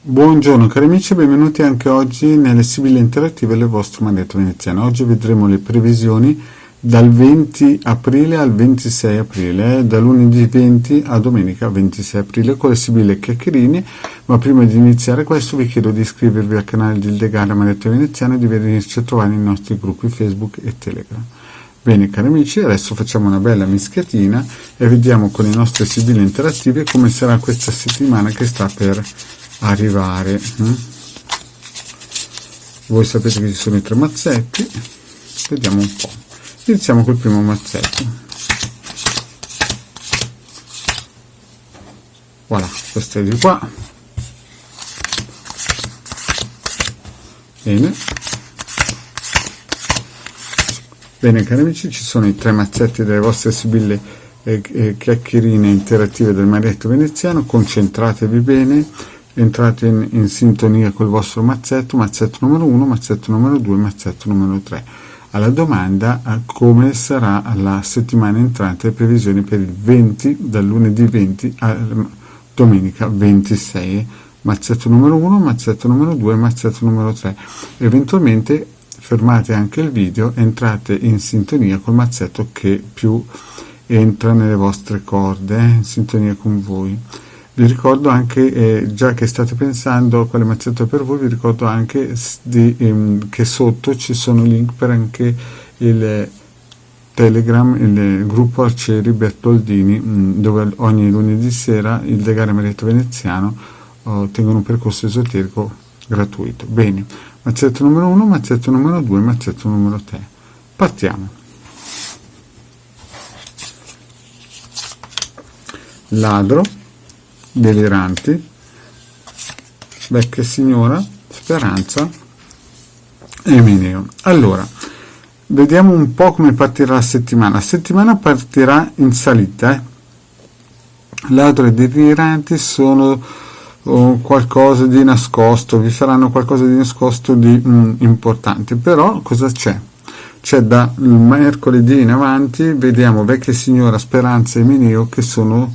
Buongiorno cari amici, benvenuti anche oggi nelle Sibille Interattive del vostro Maledetto Veneziano. Oggi vedremo le previsioni dal 20 aprile al 26 aprile, da lunedì 20 a domenica 26 aprile con le Sibille Chiacchierini. Ma prima di iniziare questo vi chiedo di iscrivervi al canale di Ildegara Maledetto Veneziano e di venirci a trovare nei nostri gruppi Facebook e Telegram. Bene cari amici, adesso facciamo una bella mischiatina e vediamo con le nostre Sibille Interattive come sarà questa settimana che sta per arrivare. Voi sapete che ci sono i 3 mazzetti, vediamo un po'. Iniziamo col primo mazzetto. Voilà, questo è di qua. Bene cari amici, ci sono i 3 mazzetti delle vostre Sibille chiacchierine interattive del Maledetto Veneziano. Concentratevi bene, entrate in sintonia col vostro mazzetto numero 1, mazzetto numero 2, mazzetto numero 3. Alla domanda come sarà la settimana entrante, le previsioni per il 20, dal lunedì 20 a domenica 26, mazzetto numero 1, mazzetto numero 2, mazzetto numero 3. Eventualmente fermate anche il video, entrate in sintonia col mazzetto che più entra nelle vostre corde, in sintonia con voi. Vi ricordo anche, già che state pensando a quale mazzetto è per voi, vi ricordo anche che sotto ci sono link per anche il Telegram, il gruppo Arcieri Bertoldini, dove ogni lunedì sera il Ildegara Maledetto Veneziano tengono un percorso esoterico gratuito. Bene, mazzetto numero 1, mazzetto numero 2, mazzetto numero 3. Partiamo. Ladro, deliranti, vecchia signora, speranza e Emineo. Allora, vediamo un po' come partirà la settimana. La settimana partirà in salita. Ladro e deliranti sono qualcosa di nascosto, vi faranno qualcosa di nascosto di importante. Però cosa c'è? C'è da mercoledì in avanti, vediamo vecchia signora, speranza e Emineo, che sono,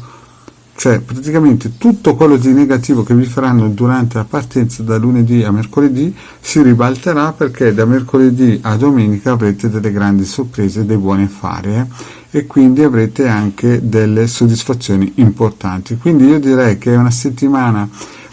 cioè praticamente tutto quello di negativo che vi faranno durante la partenza da lunedì a mercoledì si ribalterà, perché da mercoledì a domenica avrete delle grandi sorprese, dei buoni affari e quindi avrete anche delle soddisfazioni importanti. Quindi io direi che è una settimana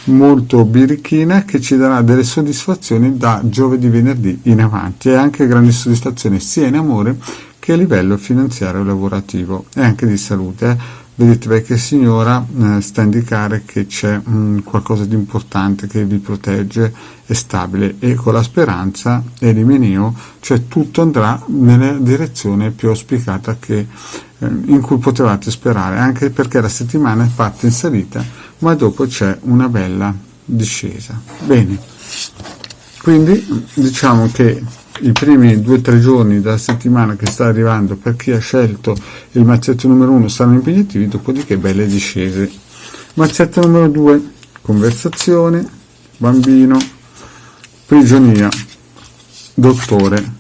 molto birichina che ci darà delle soddisfazioni da giovedì, venerdì in avanti, e anche grandi soddisfazioni sia in amore che a livello finanziario, lavorativo e anche di salute. Vedete, vecchia signora sta a indicare che c'è qualcosa di importante che vi protegge e stabile, e con la speranza e l'Emineo, cioè tutto andrà nella direzione più auspicata in cui potevate sperare, anche perché la settimana parte in salita ma dopo c'è una bella discesa. Bene, quindi diciamo che i primi 2-3 giorni della settimana che sta arrivando per chi ha scelto il mazzetto numero 1 saranno impegnativi, dopodiché belle discese. Mazzetto numero 2, conversazione, bambino, prigionia, dottore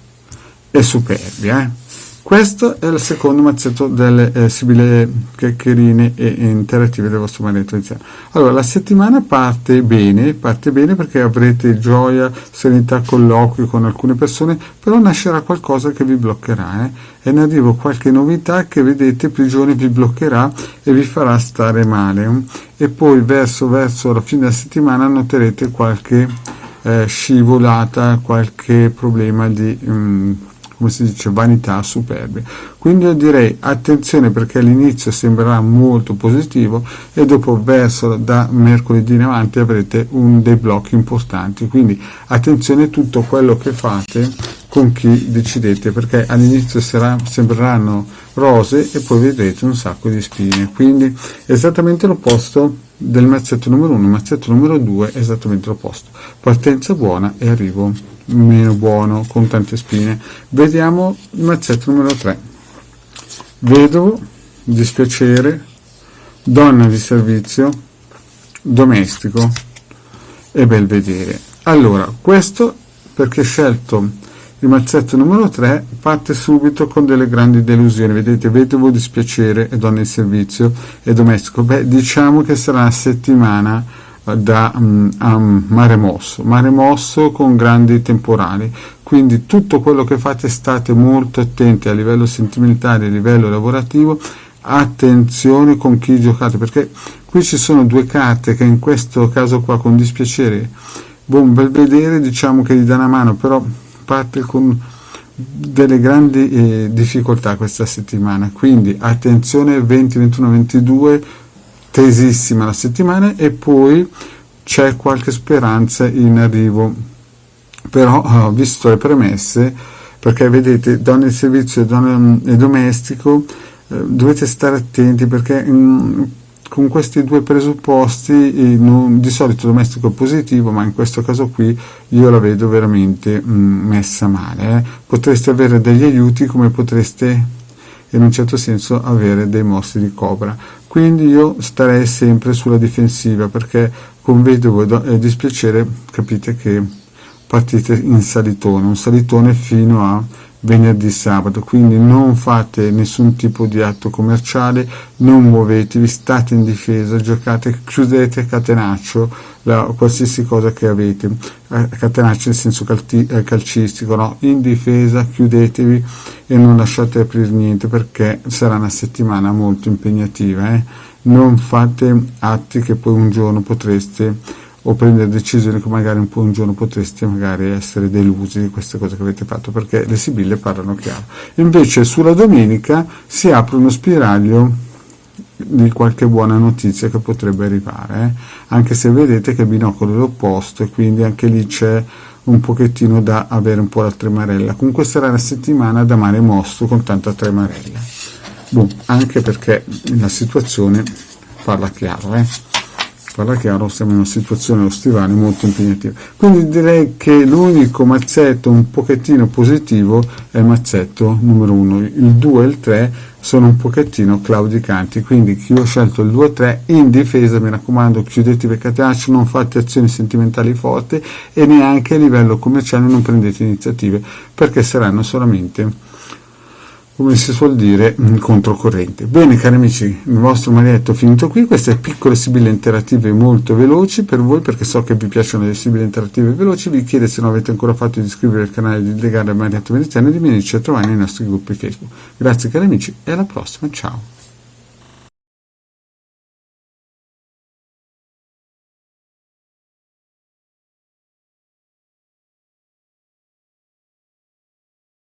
e superbia. Questo è il secondo mazzetto delle Sibille Chiacchierine e interattive del vostro Maledetto Veneziano. Allora, la settimana parte bene perché avrete gioia, serenità, colloqui con alcune persone, però nascerà qualcosa che vi bloccherà, e in arrivo qualche novità che, vedete, prigione vi bloccherà e vi farà stare male, e poi verso la fine della settimana noterete qualche scivolata, qualche problema di come si dice, vanità, superbia. Quindi io direi attenzione, perché all'inizio sembrerà molto positivo e dopo da mercoledì in avanti avrete dei blocchi importanti. Quindi attenzione a tutto quello che fate con chi decidete, perché all'inizio sembreranno rose e poi vedrete un sacco di spine. Quindi esattamente l'opposto del mazzetto numero 1, mazzetto numero 2 esattamente l'opposto. Partenza buona e arrivo meno buono con tante spine. Vediamo il mazzetto numero 3. Vedovo, dispiacere, donna di servizio, domestico e belvedere. Allora, questo perché ho scelto il mazzetto numero 3, parte subito con delle grandi delusioni. Vedete, vedovo, dispiacere e donna di servizio e domestico. Beh, diciamo che sarà una settimana a mare mosso con grandi temporali. Quindi tutto quello che fate state molto attenti a livello sentimentale, a livello lavorativo, attenzione con chi giocate, perché qui ci sono due carte che in questo caso qua con dispiacere Belvedere diciamo che gli dà una mano, però parte con delle grandi difficoltà questa settimana, quindi attenzione 20, 21, 22, tesissima la settimana, e poi c'è qualche speranza in arrivo, però visto le premesse, perché vedete donne di servizio e domestico, dovete stare attenti, perché con questi due presupposti di solito domestico è positivo, ma in questo caso qui io la vedo veramente messa male. Potreste avere degli aiuti, come potreste in un certo senso avere dei mostri di cobra, quindi io starei sempre sulla difensiva, perché con vedovo e dispiacere capite che partite in salitone, un salitone fino a venerdì sabato, quindi non fate nessun tipo di atto commerciale, non muovetevi, state in difesa, giocate, chiudete a catenaccio qualsiasi cosa che avete, catenaccio nel senso calcistico, no? In difesa chiudetevi e non lasciate aprire niente, perché sarà una settimana molto impegnativa, non fate atti che poi un giorno potreste, o prendere decisioni che magari un giorno potreste magari essere delusi di queste cose che avete fatto, perché le sibille parlano chiaro. Invece sulla domenica si apre uno spiraglio di qualche buona notizia che potrebbe arrivare, anche se vedete che il binocolo è l'opposto, e quindi anche lì c'è un pochettino da avere un po' la tremarella. Comunque sarà una settimana da mare mosso con tanta tremarella, anche perché la situazione parla chiaro, siamo in una situazione stivale molto impegnativa, quindi direi che l'unico mazzetto un pochettino positivo è il mazzetto numero 1, il 2 e il 3 sono un pochettino claudicanti, quindi chi ho scelto il 2 e 3 in difesa, mi raccomando, chiudetevi catenaccio, non fate azioni sentimentali forti e neanche a livello commerciale non prendete iniziative, perché saranno solamente, come si suol dire, controcorrente. Bene cari amici, il vostro Marietto è finito qui, queste piccole sibille interattive molto veloci per voi, perché so che vi piacciono le sibille interattive veloci. Vi chiedo, se non avete ancora fatto, di iscrivervi al canale, di legare a Marietto Veneziano e di venirci a trovare nei nostri gruppi Facebook. Grazie cari amici e alla prossima, ciao!